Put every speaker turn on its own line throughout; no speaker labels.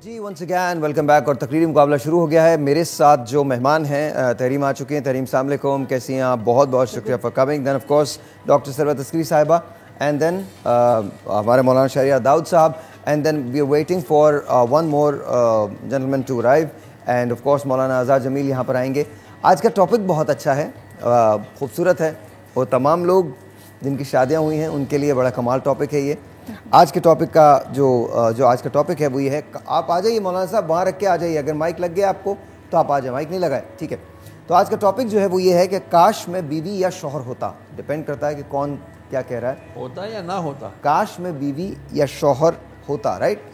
जी once again welcome back. और तकरीरी मुकाबला शुरू हो गया है। मेरे साथ जो मेहमान हैं तहरीम आ चुके हैं। तहरीम अस्सलाम वालेकुम, कैसी हैं आप? बहुत बहुत शुक्रिया for coming. Then of course doctor Sarwat Askari साहिबा एंड देन हमारे मौलाना शहरियार दाऊद साहब and then we are waiting for one more gentleman to arrive and of course मौलाना आज़ाद जमील यहाँ पर आएंगे। आज का टॉपिक बहुत अच्छा है, खूबसूरत है और तमाम लोग जिनकी शादियाँ हुई हैं उनके लिए बड़ा कमाल टॉपिक है ये। आज के टॉपिक का जो आज का टॉपिक है वो ये है, आप आ जाइए मौलाना साहब, वहाँ रख के आ जाइए। अगर माइक लग गया आपको तो आप आ जाए, माइक नहीं लगाए, ठीक है। तो आज का टॉपिक जो है वो ये है कि काश में बीवी या शौहर होता। डिपेंड करता है कि कौन क्या कह रहा है,
होता या ना होता।
काश में बीवी या शौहर होता, राइट?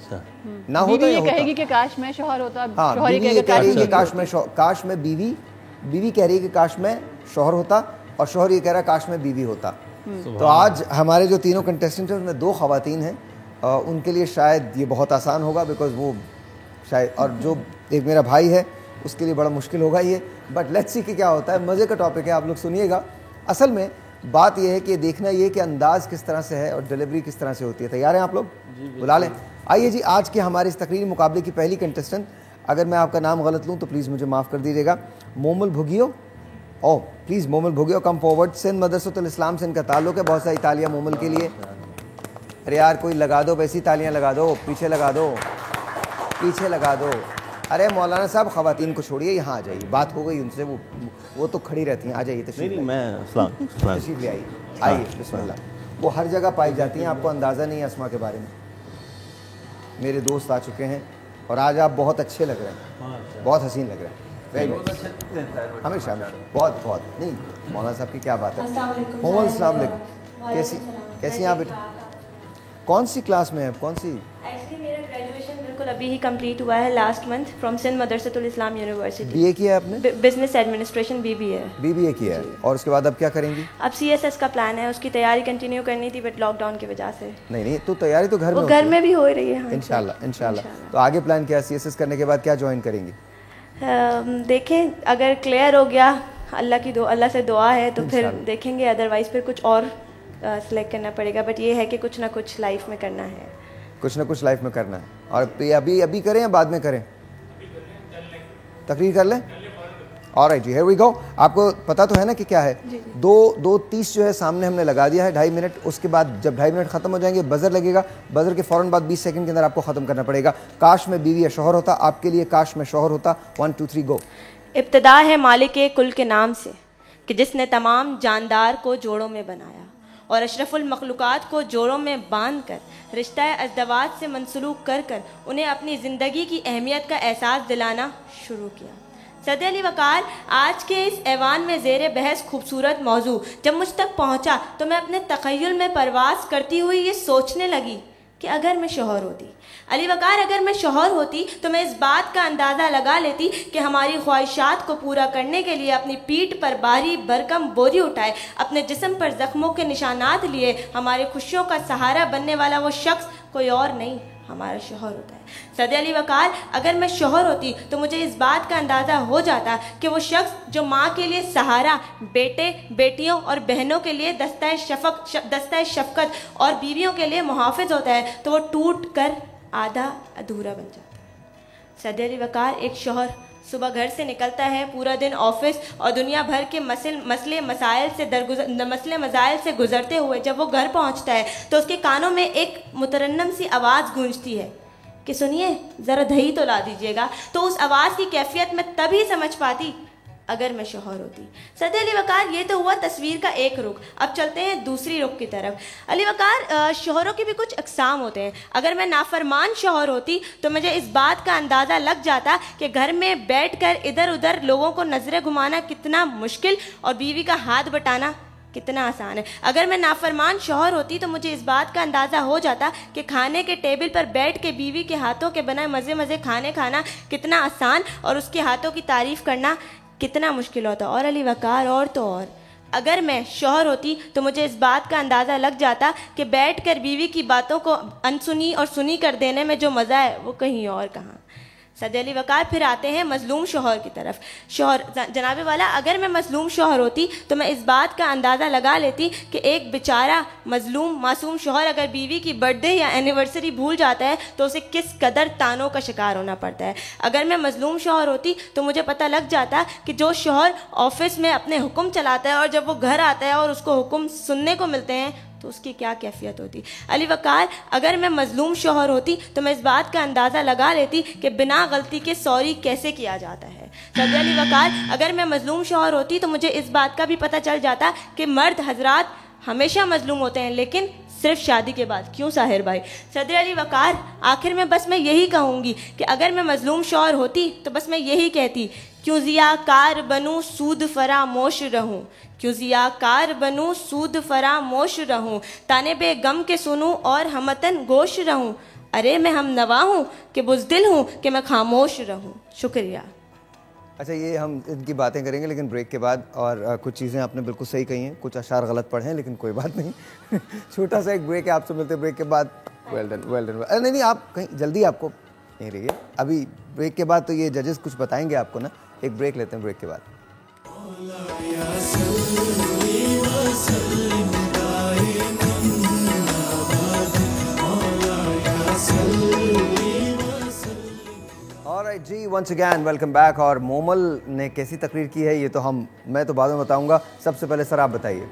ना होता या होता।
कहेगी कि काश में शौहर होता।
हाँ, बीवी ये कह रही है कि काश में बीवी कह रही है कि काश में शौहर होता और शौहर ये कह रहा है काश में बीवी होता। तो आज हमारे जो तीनों कंटेस्टेंट हैं उसमें दो ख़वातीन हैं, उनके लिए शायद ये बहुत आसान होगा बिकॉज वो शायद, और जो एक मेरा भाई है उसके लिए बड़ा मुश्किल होगा ये। बट लेट्स सी कि क्या होता है। मज़े का टॉपिक है, आप लोग सुनिएगा। असल में बात यह है कि देखना ये कि अंदाज किस तरह से है और डिलीवरी किस तरह से होती है। तैयार हैं आप लोग? बुला लें। आइए जी, आज के हमारे इस तकरीरी मुकाबले की पहली कंटेस्टेंट, अगर मैं आपका नाम गलत लूँ तो प्लीज़ मुझे माफ़ कर दीजिएगा। Momal Bhugiyo. Oh please Momal Bhugiyo come forward. Sindh Madressatul Islam से इनका ताल्लुक़ है। बहुत सारी तालियां मोमल के लिए। अरे यार कोई लगा दो, वैसी तालियां लगा दो, पीछे लगा दो, पीछे लगा दो। अरे मौलाना साहब ख़वातीन को छोड़िए, यहाँ आ जाइए, बात हो गई उनसे, वो तो खड़ी रहती हैं। आ जाइए, तशरीफ़ ले आइए, आइए बिस्मिल्लाह। वो हर जगह पाई जाती हैं, आपको अंदाज़ा नहीं है अस्मा के बारे में। मेरे दोस्त आ चुके हैं और आज आप बहुत अच्छे लग रहे हैं, बहुत हसीन लग रहे हैं। हमेशा बहुत बहुत नहीं, मौलाना साहब की क्या बात है। मोहम्मद अस्सलाम वालेकुम, कैसी हैं आप बेटा? कौन सी क्लास में है? कौन सी?
एक्चुअली मेरा ग्रेजुएशन बिल्कुल अभी ही कंप्लीट हुआ है last month from Sindh Madressatul Islam university.
BA किया है आपने?
बिजनेस एडमिनिस्ट्रेशन बीबीए
किया है। और उसके बाद अब क्या करेंगी?
अब सीएसएस का प्लान है, उसकी तैयारी कंटिन्यू करनी थी बट लॉकडाउन की वजह से
नहीं तो तैयारी तो
घर में भी हो रही है।
इंशाल्लाह। तो आगे प्लान क्या है? सीएसएस करने के बाद क्या ज्वाइन करेंगी?
देखें, अगर क्लियर हो गया, अल्लाह से दुआ है तो फिर देखेंगे, अदरवाइज फिर कुछ और सिलेक्ट करना पड़ेगा। बट ये है कि कुछ ना कुछ लाइफ में करना है,
कुछ ना कुछ लाइफ में करना है। और अभी करें या बाद में करें? तकरीर कर लें। ऑलराइट जी, हियर वी गो। आपको पता तो है ना कि क्या है? 2:30 जो है सामने हमने लगा दिया है, 2.5 मिनट। उसके बाद जब 2.5 मिनट खत्म हो जाएंगे बजर लगेगा, बजर के फ़ौरन बाद 20 सेकंड के अंदर आपको ख़त्म करना पड़ेगा। काश में बीवी या शौहर होता, आपके लिए काश में शौहर होता। 1 2 3 गो।
इब्तिदा है मालिक कुल के नाम से कि जिसने तमाम जानदार को जोड़ों में बनाया और अशरफुल मखलूक़ात को जोड़ों में बांध कर रिश्ता अज़दवाज से मनसलूक कर उन्हें अपनी ज़िंदगी की अहमियत का एहसास दिलाना शुरू किया। सदे अली वकार, आज के इस ऐवान में ज़ेर बहस खूबसूरत मौजू जब मुझ तक पहुँचा तो मैं अपने तख़य्युल में परवास करती हुई ये सोचने लगी कि अगर मैं शौहर होती, अली वकार अगर मैं शौहर होती तो मैं इस बात का अंदाज़ा लगा लेती कि हमारी ख्वाहिशात को पूरा करने के लिए अपनी पीठ पर भारी भरकम बोझ उठाए, अपने जिस्म पर ज़ख्मों के निशानात लिए हमारी खुशियों का सहारा बनने वाला वो शख्स कोई और नहीं, हमारा शौहर होता है। सदे अली वकार, अगर मैं शौहर होती तो मुझे इस बात का अंदाज़ा हो जाता कि वो शख्स जो माँ के लिए सहारा, बेटे बेटियों और बहनों के लिए दस्ताए शफ़क़त और बीवियों के लिए मुहाफ़िज़ होता है, तो वो टूट कर आधा अधूरा बन जाता है। सदे अली वकार, एक शौहर सुबह घर से निकलता है, पूरा दिन ऑफिस और दुनिया भर के मसले मसाइल से गुजरते हुए जब वो घर पहुंचता है तो उसके कानों में एक मुतरन्नम सी आवाज़ गूंजती है कि सुनिए ज़रा दही तो ला दीजिएगा। तो उस आवाज़ की कैफियत में तभी समझ पाती अगर मैं शौहर होती। सदे अली वकार, ये तो हुआ तस्वीर का एक रुख। अब चलते हैं दूसरी रुख की तरफ। अली वकार, शौहरों के भी कुछ अक़साम होते हैं। अगर मैं नाफरमान शौहर होती तो मुझे इस बात का अंदाज़ा लग जाता कि घर में बैठकर इधर उधर लोगों को नज़रें घुमाना कितना मुश्किल और बीवी का हाथ बटाना कितना आसान है। अगर मैं नाफरमान शौहर होती तो मुझे इस बात का अंदाज़ा हो जाता कि खाने के टेबल पर बैठ के बीवी के हाथों के बनाए मज़े खाने खाना कितना आसान और उसके हाथों की तारीफ़ करना कितना मुश्किल होता। और अली वकार, और तो और, अगर मैं शौहर होती तो मुझे इस बात का अंदाज़ा लग जाता कि बैठकर बीवी की बातों को अनसुनी और सुनी कर देने में जो मज़ा है वो कहीं और कहाँ। सदर अली वकार फिर आते हैं मजलूम शौहर की तरफ। शौहर, जनाबे वाला, अगर मैं मजलूम शौहर होती तो मैं इस बात का अंदाज़ा लगा लेती कि एक बेचारा मजलूम मासूम शौहर अगर बीवी की बर्थडे या एनिवर्सरी भूल जाता है तो उसे किस कदर तानों का शिकार होना पड़ता है। अगर मैं मजलूम शौहर होती तो मुझे पता लग जाता कि जो शौहर ऑफिस में अपने हुक्म चलाता है और जब वो घर आता है और उसको हुक्म सुनने को मिलते हैं तो उसकी क्या कैफियत होती। अली वकार, अगर मैं मजलूम शौहर होती तो मैं इस बात का अंदाज़ा लगा लेती कि बिना गलती के सॉरी कैसे किया जाता है। सदर अली वकार, अगर मैं मजलूम शौहर होती तो मुझे इस बात का भी पता चल जाता कि मर्द हजरात हमेशा मजलूम होते हैं, लेकिन सिर्फ शादी के बाद। क्यों साहिर भाई? सदर अली वकार, आखिर में बस मैं यही कहूँगी कि अगर मैं मजलूम शौहर होती तो बस मैं यही कहती, क्यों ज़ियाकार बनूँ सूद फरामोश रहूँ, क्यों ज़ियाकार बनूँ सूद फरामोश रहूँ, ताने बे गम के सुनूँ और हमतन गोश रहूँ, अरे मैं हम नवा हूँ कि बुज़दिल हूँ कि मैं खामोश रहूँ। शुक्रिया।
अच्छा, ये हम इनकी बातें करेंगे लेकिन ब्रेक के बाद। और कुछ चीज़ें आपने बिल्कुल सही कही हैं, कुछ अशार गलत पढ़े हैं, लेकिन कोई बात नहीं। छोटा सा एक ब्रेक है, आपसे मिलते हैं ब्रेक के बाद। Well done, well done. नहीं, आप कहीं जल्दी आपको नहीं रहिए, अभी ब्रेक के बाद तो ये जजेस कुछ बताएंगे आपको ना। एक ब्रेक लेते हैं, ब्रेक के बाद। ऑलराइट जी, वंस अगैन वेलकम बैक। और मोमल ने कैसी तकरीर की है ये तो मैं तो बाद में बताऊंगा। सबसे पहले सर आप बताइए।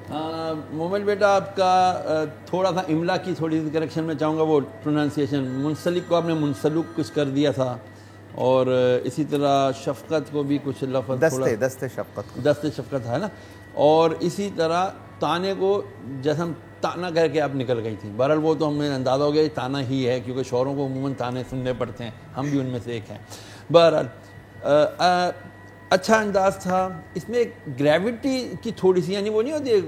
मोमल बेटा, आपका थोड़ा सा इमला की थोड़ी सी करेक्शन में चाहूँगा। वो प्रोनाउंसिएशन, मुंसलिक को आपने मुंसलुक कुछ कर दिया था, और इसी तरह शफ़क़त को भी कुछ लफ्ज़ दस्ते शफ़क़त है ना। और इसी तरह ताने को जैसे हम ताना कह के आप निकल गई थी। बहरहाल वो तो हमें अंदाज़ा हो गया ताना ही है, क्योंकि शौहरों को अमूमन ताने सुनने पड़ते हैं, हम भी उनमें से एक हैं। बहरहाल अच्छा अंदाज़ था। इसमें एक ग्रेविटी की थोड़ी सी, यानी वो नहीं होती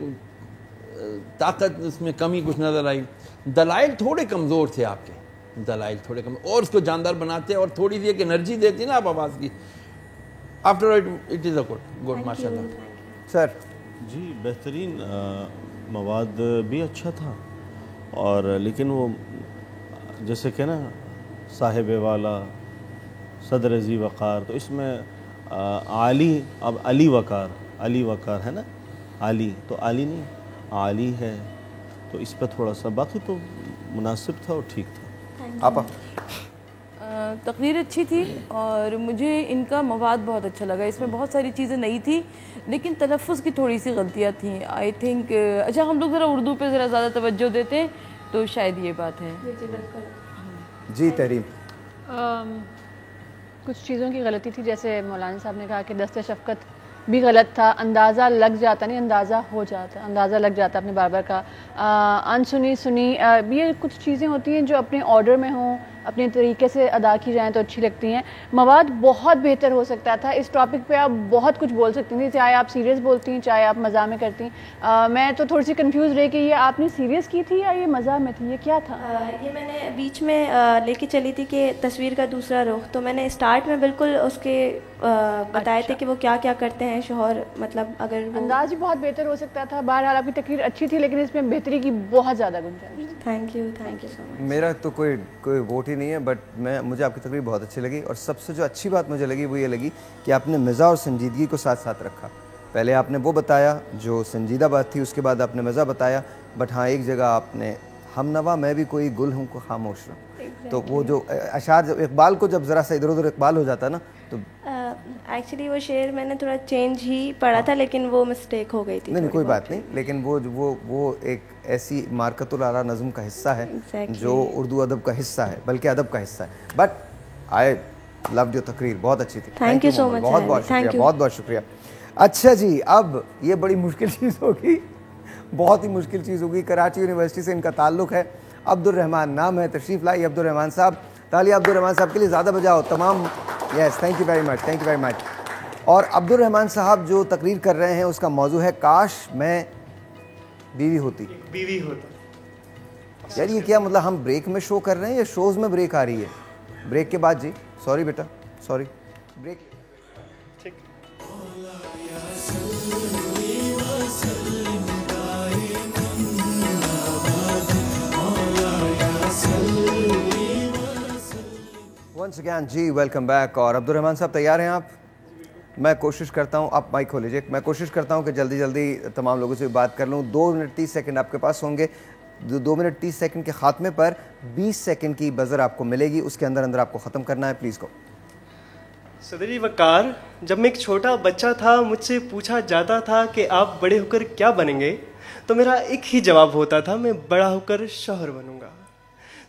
ताकत, इसमें कमी कुछ नज़र आई। दलाइल थोड़े कमज़ोर थे आपके, दलाइल थोड़े कम, और उसको जानदार बनाते और थोड़ी सी एक एनर्जी देती ना आप आवाज़ की। After it is a good माशाल्लाह।
सर
जी, बेहतरीन मवाद भी अच्छा था, और लेकिन वो जैसे कि ना साहिब वाला सदर अजी वक़ार, तो इसमें आली, अब अली वक़ार है ना, आली तो आली नहीं आली है, तो इस पर थोड़ा सा, बाकी तो मुनासिब था और ठीक था।
आप
तकरीर अच्छी थी और मुझे इनका मवाद बहुत अच्छा लगा। इसमें बहुत सारी चीज़ें नई थी, लेकिन तलफ़्फ़ुज़ की थोड़ी सी गलतियाँ थी। आई थिंक अच्छा, हम लोग ज़रा उर्दू पे ज़रा ज़्यादा तवज्जो देते हैं तो शायद ये बात है।
जी तहरीम,
कुछ चीज़ों की गलती थी, जैसे मौलाना साहब ने कहा कि दस्ते शफ़क़त भी गलत था। अंदाज़ा लग जाता, नहीं अंदाज़ा हो जाता, अंदाज़ा लग जाता अपने बार बार का। अनसुनी सुनी, ये कुछ चीज़ें होती हैं जो अपने ऑर्डर में हों, अपने तरीके से अदा की जाएँ तो अच्छी लगती हैं। मवाद बहुत बेहतर हो सकता था। इस टॉपिक पे आप बहुत कुछ बोल सकती थी, चाहे आप सीरियस बोलती हैं, चाहे आप मज़ा में करती। मैं तो थोड़ी सी कंफ्यूज रही कि ये आपने सीरियस की थी या ये मज़ा में थी, ये क्या था?
ये मैंने बीच में लेके चली थी कि तस्वीर का दूसरा रुख, तो मैंने स्टार्ट में बिल्कुल उसके बताए थे कि वो क्या क्या करते हैं शौहर, मतलब अगर
अंदाज ही बहुत बेहतर हो सकता था। बहरहाल आपकी तकरीर अच्छी थी, लेकिन इसमें बेहतरी की बहुत ज़्यादा गुंजाइश।
Thank you so much.
मेरा तो कोई वोट ही नहीं है, बट मुझे आपकी तकरीर बहुत अच्छी लगी। और सबसे जो अच्छी बात मुझे लगी वो ये लगी कि आपने मज़ा और संजीदगी को साथ साथ रखा। पहले आपने वो बताया जो संजीदा बात थी, उसके बाद आपने मज़ा बताया, बट हाँ एक जगह आपने हमनवा मैं भी कोई गुल हूँ को खामोश रहूँ, तो वो जो अशार, जब इकबाल को जब ज़रा सा इधर उधर इकबाल हो जाता ना, तो
एक्चुअली वो शेर मैंने थोड़ा चेंज ही पढ़ा था, लेकिन वो मिस्टेक हो गई थी।
नहीं कोई बात नहीं, लेकिन वो एक ऐसी मार्कतुल आला नज़्म का हिस्सा है जो उर्दू अदब का हिस्सा है, बल्कि अदब का हिस्सा है। बट आई लव्ड योर तकरीर, बहुत अच्छी थी।
थैंक यू सो मच,
बहुत बहुत शुक्रिया। अच्छा जी, अब ये बड़ी मुश्किल चीज़ होगी, बहुत ही मुश्किल चीज़ होगी। कराची यूनिवर्सिटी से इनका ताल्लुक़ है, अब्दुल रहमान नाम है, तशरीफ़ लाई अब्दुल रहमान साहब। तालियां अब्दुल रहमान साहब के लिए ज़्यादा बजाओ तमाम। Yes, thank you very much, thank you very much. और अब्दुल रहमान साहब जो तकरीर कर रहे हैं उसका मौजू है काश मैं बीवी होता। यार ये क्या मतलब, हम ब्रेक में शो कर रहे हैं या शोज़ में ब्रेक आ रही है? ब्रेक के बाद जी, सॉरी बेटा, सॉरी, ब्रेक। वंस अगेन जी, वेलकम बैक। और अब्दुर्रहमान साहब तैयार हैं आप? मैं कोशिश करता हूं, आप माइक खोल लीजिए। मैं कोशिश करता हूं कि जल्दी जल्दी तमाम लोगों से बात कर लूं। 2 मिनट 30 सेकंड आपके पास होंगे। 2 मिनट 30 सेकंड के खात्मे पर 20 सेकंड की बजर आपको मिलेगी, उसके अंदर अंदर आपको ख़त्म करना है। प्लीज़ को
सदरी वकार, जब मैं एक छोटा बच्चा था मुझसे पूछा जाता था कि आप बड़े होकर क्या बनेंगे, तो मेरा एक ही जवाब होता था, मैं बड़ा होकर शौहर बनूंगा।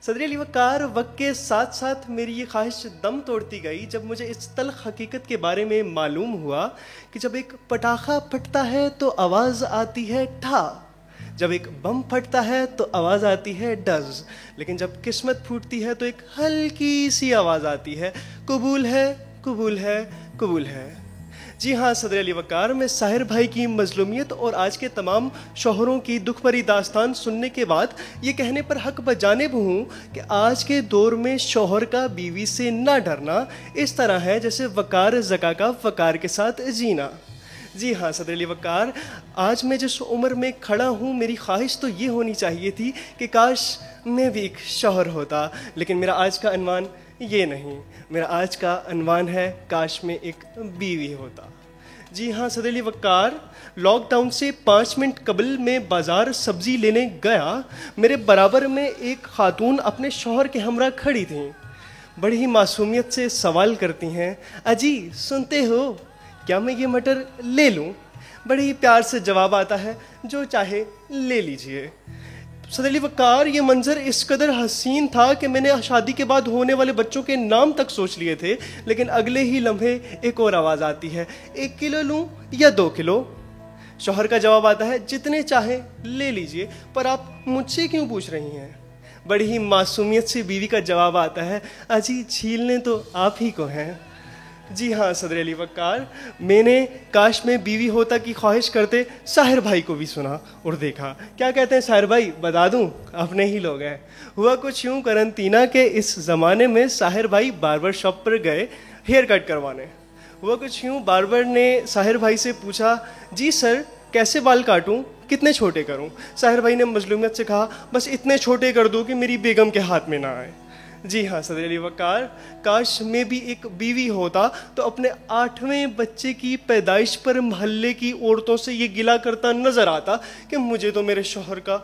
सदरी अली वकार, वक्त के साथ साथ मेरी ये ख्वाहिश दम तोड़ती गई जब मुझे इस तल्ख हकीकत के बारे में मालूम हुआ कि जब एक पटाखा फटता है तो आवाज़ आती है ठा, जब एक बम फटता है तो आवाज़ आती है डज, लेकिन जब किस्मत फूटती है तो एक हल्की सी आवाज़ आती है कबूल है, कबूल है, कबूल है। जी हाँ सदर अली वकार, मैं साहिर भाई की मजलूमियत और आज के तमाम शौहरों की दुख भरी दास्तान सुनने के बाद ये कहने पर हक बजानिब हूँ कि आज के दौर में शौहर का बीवी से ना डरना इस तरह है जैसे वकार ज़का का वकार के साथ जीना। जी हाँ सदर अली वकार, आज मैं जिस उम्र में खड़ा हूँ मेरी ख्वाहिश तो ये होनी चाहिए थी कि काश मैं भी एक शौहर होता, लेकिन मेरा आज का अनवान ये नहीं। मेरा आज का अनवान है काश में एक बीवी होता। जी हाँ सदर अली वकार, लॉकडाउन से 5 मिनट कबल मैं बाज़ार सब्ज़ी लेने गया, मेरे बराबर में एक खातून अपने शौहर के हमरा खड़ी थी। बड़ी ही मासूमियत से सवाल करती हैं, अजी सुनते हो क्या मैं ये मटर ले लूँ? बड़े ही प्यार से जवाब आता है, जो चाहे ले लीजिए। सदर अली वकार, ये मंजर इस कदर हसीन था कि मैंने शादी के बाद होने वाले बच्चों के नाम तक सोच लिए थे, लेकिन अगले ही लम्हे एक और आवाज़ आती है, 1 किलो लूँ या 2 किलो? शौहर का जवाब आता है, जितने चाहे ले लीजिए, पर आप मुझसे क्यों पूछ रही हैं? बड़ी ही मासूमियत से बीवी का जवाब आता है, अजी छीलने तो आप ही को हैं। जी हाँ सदर अली वकार, मैंने काश में बीवी होता की ख्वाहिश करते साहिर भाई को भी सुना और देखा। क्या कहते हैं साहिर भाई, बता दूं? अपने ही लोग हैं। हुआ कुछ यूँ, करंटीना के इस ज़माने में साहिर भाई बार्बर शॉप पर गए हेयर कट करवाने। हुआ कुछ यूँ, बार्बर ने साहिर भाई से पूछा, जी सर कैसे बाल काटूं, कितने छोटे करूं? साहिर भाई ने मजलूमियत से कहा, बस इतने छोटे कर दो कि मेरी बेगम के हाथ में ना आए। जी हाँ सदर अली वकार, काश मैं भी एक बीवी होता तो अपने 8वें बच्चे की पैदाइश पर मोहल्ले की औरतों से ये गिला करता नजर आता कि मुझे तो मेरे शौहर का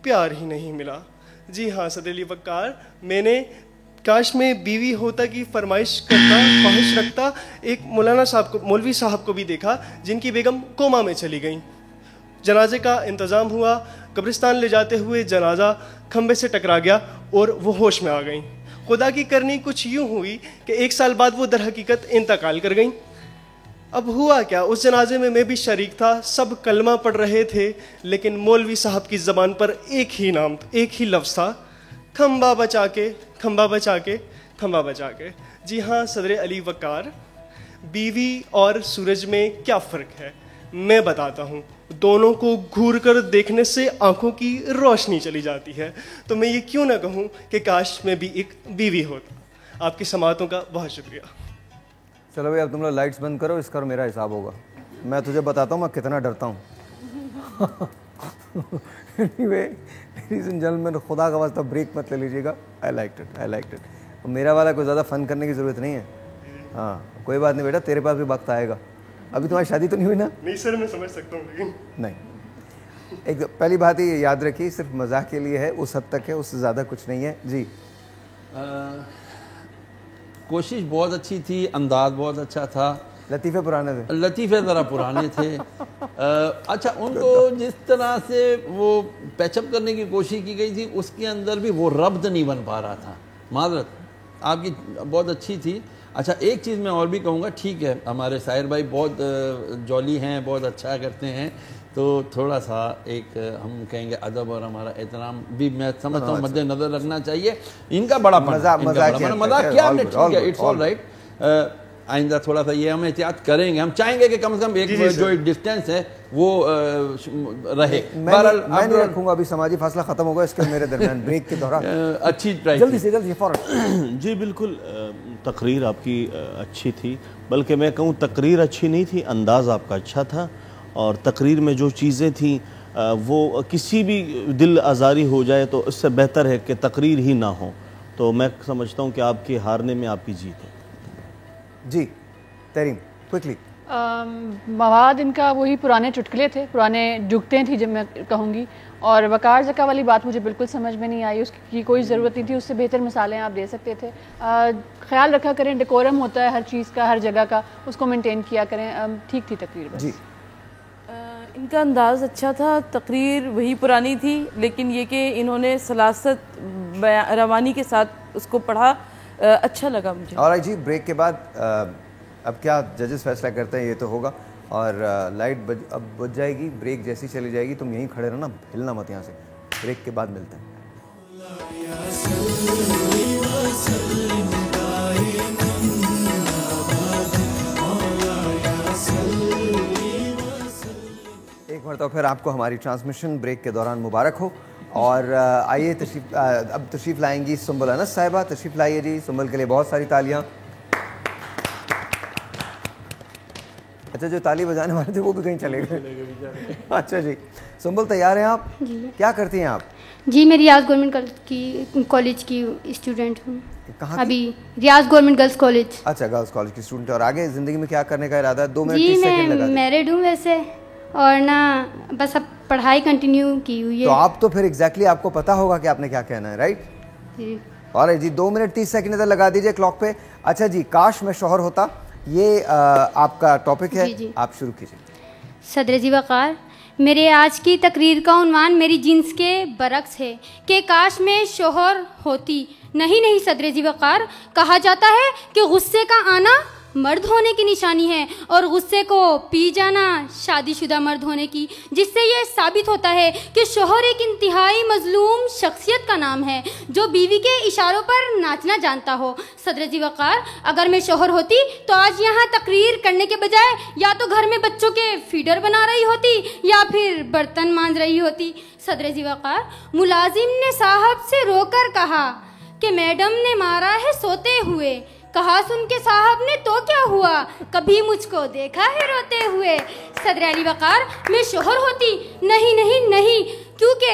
प्यार ही नहीं मिला। जी हाँ सदर अली वकार, मैंने काश में बीवी होता की फरमाइश करता, ख्वाहिश रखता। एक मौलाना साहब को, मौलवी साहब को भी देखा जिनकी बेगम कोमा में चली गई। जनाजे का इंतज़ाम हुआ, कब्रिस्तान ले जाते हुए जनाजा खंबे से टकरा गया और वो होश में आ गई। खुदा की करनी कुछ यूँ हुई कि 1 साल बाद वो दर हकीकत इंतकाल कर गई। अब हुआ क्या, उस जनाजे में मैं भी शरीक था, सब कलमा पढ़ रहे थे, लेकिन मौलवी साहब की ज़बान पर एक ही नाम, एक ही लफ्ज़ था, खंबा बचा के, खंबा बचा के, खंबा बचा के। जी हाँ सदर अली वकार, बीवी और सूरज में क्या फ़र्क है मैं बताता हूँ। दोनों को घूर कर देखने से आंखों की रोशनी चली जाती है, तो मैं ये क्यों ना कहूँ कि काश मैं भी एक बीवी होता। आपकी समातों का बहुत शुक्रिया।
चलो भाई अब तुम लोग लाइट्स बंद करो, इसका और मेरा हिसाब होगा। मैं तुझे बताता हूँ मैं कितना डरता हूँ। एनीवे लेडीज़ एंड जेंटलमैन, खुदा का वास्ता ब्रेक मत ले लीजिएगा। I liked it, I liked it. मेरा वाला कोई ज़्यादा फ़न करने की ज़रूरत नहीं है। हाँ कोई बात नहीं बेटा, तेरे पास भी वक्त आएगा। अभी तुम्हारी शादी तो नहीं हुई ना?
नहीं सर, मैं समझ सकता हूँ, लेकिन
नहीं। एक पहली बात ही याद रखिए, सिर्फ मजाक के लिए है, उस हद तक है, उससे ज़्यादा कुछ नहीं है। जी
कोशिश बहुत अच्छी थी, अंदाज बहुत अच्छा था।
लतीफ़े पुराने थे,
लतीफ़े ज़रा पुराने थे। अच्छा, उनको जिस तरह से वो पैचअप करने की कोशिश की गई थी उसके अंदर भी वो रब्त नहीं बन पा रहा था। मादरत आपकी बहुत अच्छी थी। अच्छा एक चीज़ मैं और भी कहूँगा, ठीक है हमारे साहिर भाई बहुत जॉली हैं, बहुत अच्छा करते हैं, तो थोड़ा सा एक हम कहेंगे अदब और हमारा एहतराम भी मैं समझता हूँ मद्देनजर रखना चाहिए। इनका बड़ा मजाक क्या, ठीक है, इट्स ऑल राइट। आइंदा थोड़ा सा ये हम एहतियात करेंगे, हम चाहेंगे कि कम से कम एक जो डिस्टेंस है वो रहे।
मैं नहीं रखूंगा, अभी समाजी फासला खत्म होगा इसके मेरे दरमियान ब्रेक के दौरान। अच्छी ट्राई, जल्दी से जल्दी फौरन।
जी बिल्कुल, तकरीर आपकी अच्छी थी, बल्कि मैं कहूँ तकरीर अच्छी नहीं थी, अंदाज़ आपका अच्छा था। और तकरीर में जो चीज़ें थी वो किसी भी दिल आज़ारी हो जाए तो इससे बेहतर है कि तकरीर ही ना हो। तो मैं समझता हूँ कि आपकी हारने में आपकी जीत है।
जी तरीम क्विकली।
मवाद इनका वही पुराने चुटकुले थे, पुराने जुगतें थी जब मैं कहूँगी, और वकार ज़का वाली बात मुझे बिल्कुल समझ में नहीं आई, उसकी कोई ज़रूरत नहीं थी, उससे बेहतर मिसालें आप दे सकते थे। ख्याल रखा करें, डेकोरम होता है हर चीज़ का, हर जगह का, उसको मेंटेन किया करें। ठीक थी तकरीर बस।
जी
इनका अंदाज़ अच्छा था, तकरीर वही पुरानी थी, लेकिन ये कि इन्होंने सलासत रवानी के साथ उसको पढ़ा, अच्छा लगा मुझे।
और जी ब्रेक के बाद अब क्या जजेस फैसला करते हैं ये तो होगा। और लाइट अब बुझ जाएगी, ब्रेक जैसी चली जाएगी, तुम यहीं खड़े रहना, हिलना मत यहाँ से। ब्रेक के बाद मिलते हैं। एक मरतबा फिर आपको हमारी ट्रांसमिशन ब्रेक के दौरान मुबारक हो। और आइए अब तशरीफ़ लाएंगी सुंबल अनस साहिबा। तशरीफ़ लाइए जी, सुंबल के लिए बहुत सारी तालियाँ। अच्छा, जो ताली बजाने वाले थे वो भी कहीं चले गए। अच्छा जी, सुंबल तैयार हैं आप?
जी।
क्या करती हैं आप?
जी मैं रियाज गवर्नमेंट कॉलेज की स्टूडेंट हूँ।
कहाँ?
अभी रियाज गवर्नमेंट गर्ल्स कॉलेज।
अच्छा, गर्ल्स कॉलेज की स्टूडेंट। और आगे ज़िंदगी में क्या करने का इरादा है? 2 मिनट
जी
30 सेकंड लगा
मैं
दें।
मैरिड हूँ वैसे, और ना बस अब पढ़ाई कंटिन्यू की हुई
तो
है।
आप तो फिर एग्जैक्टली आपको पता होगा कि आपने क्या कहना है, राइट?
जी।
और जी 2 मिनट 30 सेकंड इधर लगा दीजिए क्लॉक पे। अच्छा जी, काश मैं शौहर होता, ये आपका टॉपिक है।
जी, जी।
आप शुरू कीजिए।
सदर जी वक़ार, मेरे आज की तकरीर का उन्वान मेरी जिन्स के बरक्स है कि काश मैं शोहर होती। नहीं सदर जी वक़ार, कहा जाता है कि गुस्से का आना मर्द होने की निशानी है और गुस्से को पी जाना शादीशुदा मर्द होने की, जिससे ये साबित होता है कि शोहर एक इंतहाई मजलूम शख्सियत का नाम है जो बीवी के इशारों पर नाचना जानता हो। सदर जी वक़ार, अगर मैं शोहर होती तो आज यहाँ तकरीर करने के बजाय या तो घर में बच्चों के फीडर बना रही होती या फिर बर्तन मांज रही होती। सदर जी वक़ार, मुलाजिम ने साहब से रोकर कहा कि मैडम ने मारा है सोते हुए। कहा सुन के साहब ने तो क्या हुआ, कभी मुझको देखा है रोते हुए। सदर अली वक़ार, मैं शोहर होती। नहीं, क्योंकि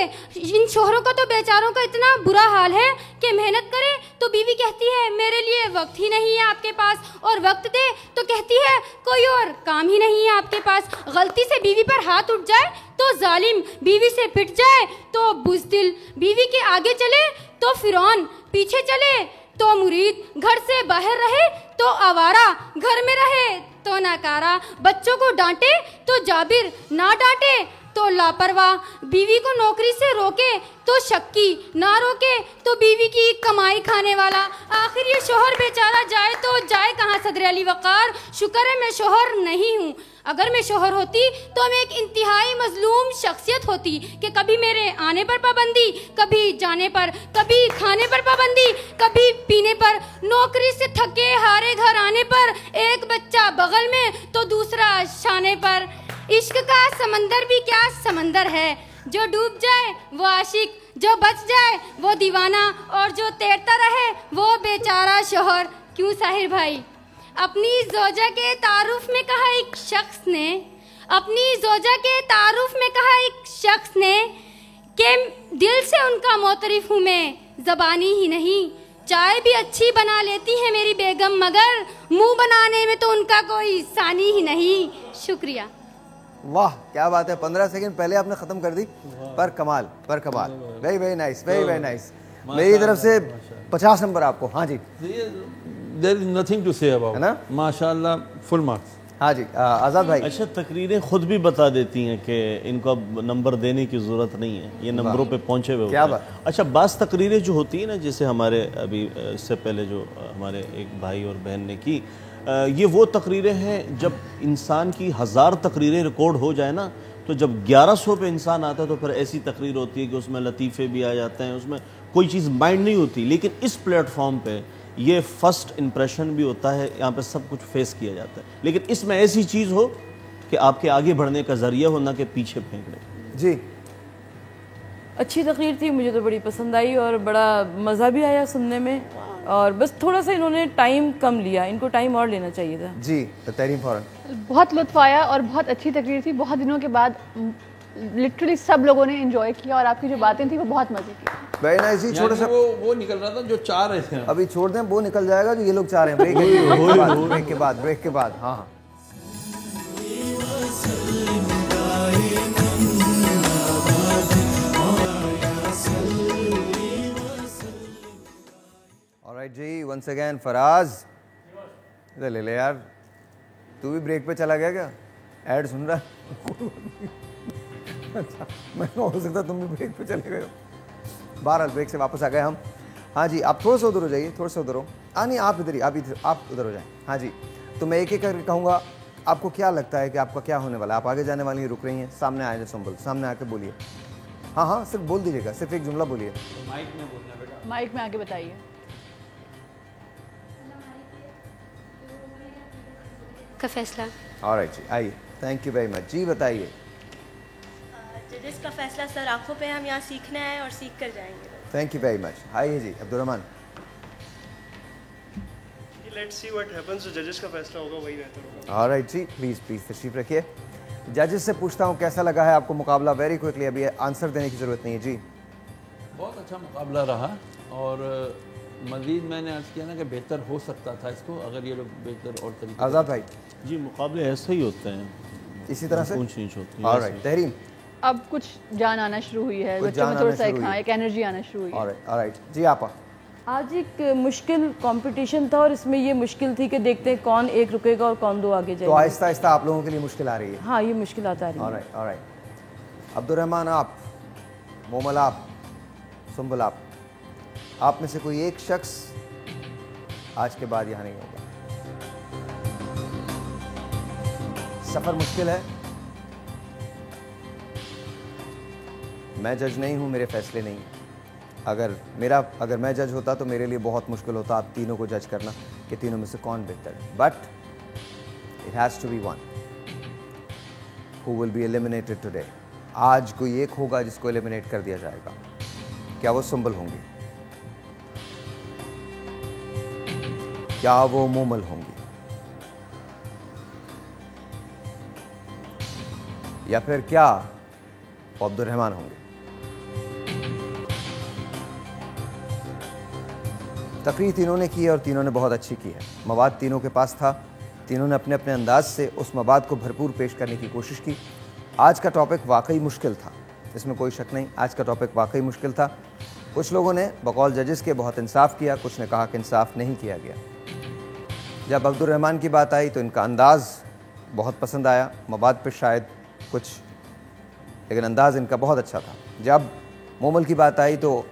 इन शोहरों का तो बेचारों का इतना बुरा हाल है कि मेहनत करे तो बीवी कहती है मेरे लिए वक्त ही नहीं है आपके पास, और वक्त दे तो कहती है कोई और काम ही नहीं है आपके पास। गलती से बीवी पर हाथ उठ जाए तो जालिम, बीवी से पिट जाए तो बुज़दिल, बीवी के आगे चले तो फिरौन, पीछे चले तो मुरीद, घर से बाहर रहे तो आवारा, घर में रहे तो नाकारा, बच्चों को डांटे तो जाबिर, ना डांटे तो लापरवाह, बीवी को नौकरी से रोके तो शक्की, ना रोके तो बीवी की कमाई खाने वाला। आखिर ये शोहर बेचारा जाए तो जाए कहाँ सदर अली वक़ार। शुक्र है मैं शोहर नहीं हूँ। अगर मैं शोहर होती तो मैं एक इंतहाई मजलूम शख्सियत होती कि कभी मेरे आने पर पाबंदी, कभी जाने पर, कभी खाने पर पाबंदी, कभी पीने पर, नौकरी से थके हारे घर आने पर, एक बच्चा बगल में तो दूसरा शाने पर। इश्क का समंदर भी क्या समंदर है, जो डूब जाए वो आशिक, जो बच जाए वो दीवाना, और जो तैरता रहे वो बेचारा शोहर। क्यों साहिर भाई? अपनी जोजा के तारुफ में कहा एक शख्स ने, अपनी जोजा के तारुफ में कहा एक शख्स ने कि दिल से उनका मोतरिफ हूँ मैं, ज़बानी ही नहीं। चाय भी अच्छी बना लेती है मेरी बेगम, मगर मुंह बनाने में तो उनका कोई सानी ही नहीं। शुक्रिया।
वाह क्या बात है, 15 सेकंड पहले आपने ख़त्म कर दी। पर कमाल, पर कमाल, वेरी नाइस, वेरी नाइस। मेरी तरफ से 50 नंबर आपको। हाँ जी,
there is nothing to say about,
है ना?
माशाल्लाह, फुल मार्क्स।
हाँ जी, आज़ाद भाई।
अच्छा, तकरीरें खुद भी बता देती हैं कि इनको अब नंबर देने की ज़रूरत नहीं है, ये नंबरों पे पहुंचे हुए होते हैं।
बात।
अच्छा, बाज़ तकरीरें जो होती हैं ना, जैसे हमारे अभी इससे पहले जो हमारे एक भाई और बहन ने की, ये वो तकरीरें हैं जब इंसान की 1000 तकरीरें रिकॉर्ड हो जाए ना, तो जब 1100 पे इंसान आता है तो फिर ऐसी तकरीर होती है कि उसमें लतीफ़े भी आ जाते हैं, उसमें कोई चीज़ माइंड नहीं होती। लेकिन इस प्लेटफॉर्म पे ये फर्स्ट इम्प्रेशन भी होता है, यहाँ पे सब कुछ फेस किया जाता है, लेकिन इसमें ऐसी चीज़ हो कि आपके आगे बढ़ने का ज़रिया हो, ना कि पीछे फेंकने।
जी,
अच्छी तकरीर थी, मुझे तो बड़ी पसंद आई और बड़ा मज़ा भी आया सुनने में। और बस थोड़ा सा इन्होंने टाइम कम लिया, इनको टाइम और लेना चाहिए था।
जी तहरीम फ़ौरन।
बहुत लुत्फ़ आया और बहुत अच्छी तकरीर थी। बहुत दिनों के बाद लिटरली सब लोगों ने एंजॉय किया और आपकी जो बातें थी वो बहुत मज़े की।
वेरी नाइस जी। छोटे से
वो निकल रहा था जो चाह रहे थे।
अभी छोड़ दें, वो निकल जाएगा जो ये लोग चाह रहे हैं। ब्रेक के बाद। हाँ ऑलराइट जी, वंस अगेन फराज इधर ले ले यार। तू भी ब्रेक पे चला गया क्या? ऐड सुन रहा अच्छा, मैं हो सकता तुम भी ब्रेक पे चले गए हो। बहरहाल ब्रेक से वापस आ गए हम। हाँ जी, आप थोड़ा सा उधर हो जाइए, थोड़ा सा उधर हो। नहीं, आप इधर ही, आप उधर हो जाएं। हाँ जी, तो मैं एक एक करके कहूँगा। आपको क्या लगता है कि आपका क्या होने वाला है? आप आगे जाने वाली हैं, रुक रही हैं? सामने आए संभल, सामने आके बोलिए। हाँ, सिर्फ बोल दीजिएगा, सिर्फ एक जुमला बोलिए।
माइक में बोलना बेटा,
माइक में आके बताइए।
का फैसला।
ऑलराइट जी, आइए। थैंक यू वेरी मच जी। बताइए।
जजेस का फैसला सर आंखों पे, हम यहाँ सीखना है और सीख कर जाएंगे।
Thank you very much. आइए जी, Abdurrahman.
Let's see what happens. जो जजेस का फैसला होगा वही बेहतर होगा।
ऑलराइट जी, प्लीज़ तशरीफ रखिए। जजेस से पूछता हूँ कैसा लगा है आपको मुकाबला? वेरी क्विकली, अभी आंसर देने की ज़रूरत नहीं है जी।
बहुत अच्छा मुकाबला रहा और मज़ीद मैंने अर्ज़ किया ना कि बेहतर हो सकता था इसको, अगर ये लोग बेहतर और तरीके।
आज़ाद भाई
जी, मुकाबले ऐसे ही होते हैं,
इसी तरह से
ऊंच नीच होती है।
ऑलराइट तहरीम,
अब कुछ जान आना शुरू हुई है,
कुछ
बच्चों में
जान
थोड़ा
आना
सा
शुरू हुई है।
एक एनर्जी आना शुरू हुई है।
ऑलराइट जी। आपा
आज एक मुश्किल कंपटीशन था और इसमें ये मुश्किल थी कि देखते हैं कौन एक रुकेगा और कौन दो आगे
तो
जाएगा।
आहिस्ता आहिस्ता आप लोगों के लिए मुश्किल आ रही है।
हाँ, ये मुश्किल आता रही है।
ऑलराइट। अब्दुर्रहमान आप, मोमल आप, सुंबुल आप में से कोई एक शख्स आज के बाद यहाँ नहीं होगा। सफर मुश्किल है, मैं जज नहीं हूँ, मेरे फैसले नहीं। अगर मैं जज होता तो मेरे लिए बहुत मुश्किल होता आप तीनों को जज करना कि तीनों में से कौन बेहतर है। But it has to be one who will be eliminated today. आज कोई एक होगा जिसको एलिमिनेट कर दिया जाएगा। क्या वो सुंबल होंगी? क्या वो मोमल होंगी? या फिर क्या वो अब्दुर्रहमान होंगे? तकरीर तीनों ने की है और तीनों ने बहुत अच्छी की है। मवाद तीनों के पास था, तीनों ने अपने अपने अंदाज से उस मवाद को भरपूर पेश करने की कोशिश की। आज का टॉपिक वाकई मुश्किल था, इसमें कोई शक नहीं। आज का टॉपिक वाकई मुश्किल था। कुछ लोगों ने बकौल जजेस के बहुत इंसाफ किया, कुछ ने कहा कि इंसाफ नहीं किया गया। जब अब्दुर्रहमान की बात आई तो इनका अंदाज़ बहुत पसंद आया, मवाद पे शायद कुछ, लेकिन अंदाज़ इनका बहुत अच्छा था। जब मोमल की बात आई तो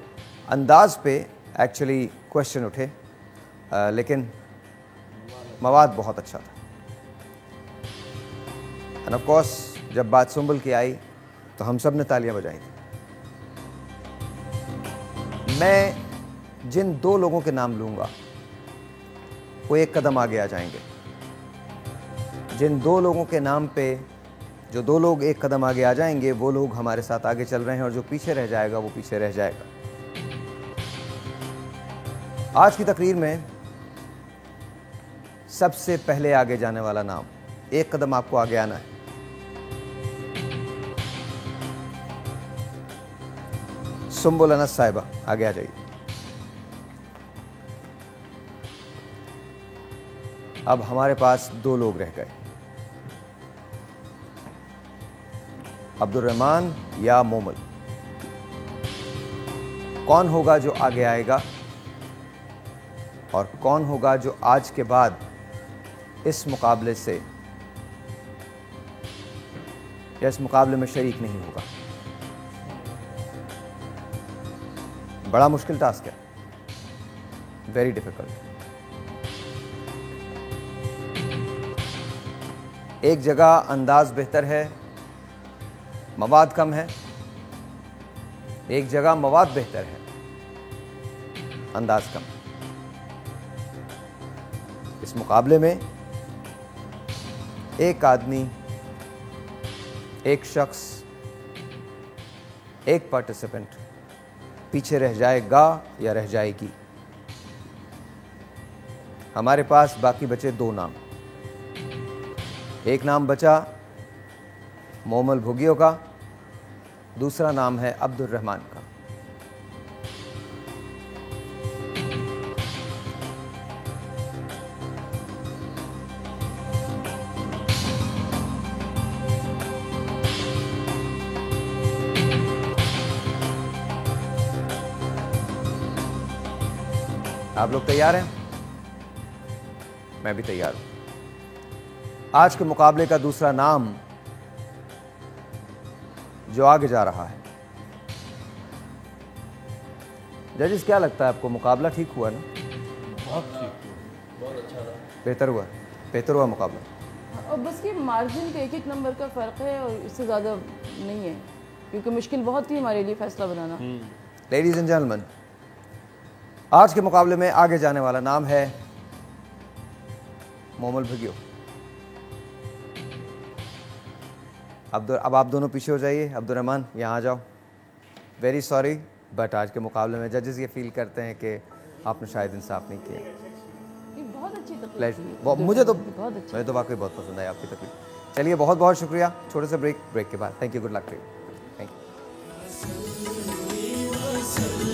अंदाज़ पे एक्चुअली क्वेश्चन उठे, लेकिन मवाद बहुत अच्छा था। एंड ऑफ कोर्स जब बात सुंबल की आई तो हम सब ने तालियां बजाई थी। मैं जिन दो लोगों के नाम लूँगा वो एक कदम आगे आ जाएंगे। जिन दो लोगों के नाम पे जो दो लोग एक कदम आगे आ जाएंगे वो लोग हमारे साथ आगे चल रहे हैं, और जो पीछे रह जाएगा वो पीछे रह जाएगा। आज की तकरीर में सबसे पहले आगे जाने वाला नाम, एक कदम आपको आगे आना है। सुंबुल अनस साहिबा, आगे आ जाइए। अब हमारे पास दो लोग रह गए, अब्दुर्रहमान या मोमल। कौन होगा जो आगे आएगा और कौन होगा जो आज के बाद इस मुकाबले से या इस मुकाबले में शरीक नहीं होगा? बड़ा मुश्किल टास्क है, वेरी डिफिकल्ट। एक जगह अंदाज बेहतर है, मवाद कम है। एक जगह मवाद बेहतर है, अंदाज कम। इस मुकाबले में एक आदमी, एक शख्स, एक पार्टिसिपेंट पीछे रह जाएगा या रह जाएगी। हमारे पास बाकी बचे दो नाम। एक नाम बचा मोमल भुगियो का, दूसरा नाम है अब्दुर्रहमान का। आप लोग तैयार हैं? मैं भी तैयार हूं। आज के मुकाबले का दूसरा नाम जो आगे जा रहा है, जजेस क्या लगता है आपको, मुकाबला ठीक हुआ ना?
बहुत ठीक, बहुत अच्छा रहा,
बेहतर हुआ मुकाबला।
और बस ये मार्जिन का एक नंबर का फ़र्क है और इससे ज़्यादा नहीं है, क्योंकि मुश्किल बहुत थी हमारे लिए फैसला बनाना।
लेडीज एंड जेंटलमैन, आज के मुकाबले में आगे जाने वाला नाम है मोमल भगियो। अब आप दोनों पीछे हो जाइए। अब्दुर्रहमान यहाँ आ जाओ। वेरी सॉरी, बट आज के मुकाबले में जजेस ये फील करते हैं कि आपने शायद इंसाफ नहीं किया।
बहुत अच्छी तकलीफ
प्लेजर,
थी।
मुझे तो वाकई बहुत पसंद आई आपकी तकलीफ। चलिए, बहुत बहुत शुक्रिया। छोटे से ब्रेक के बाद thank you, good luck to you, thank you.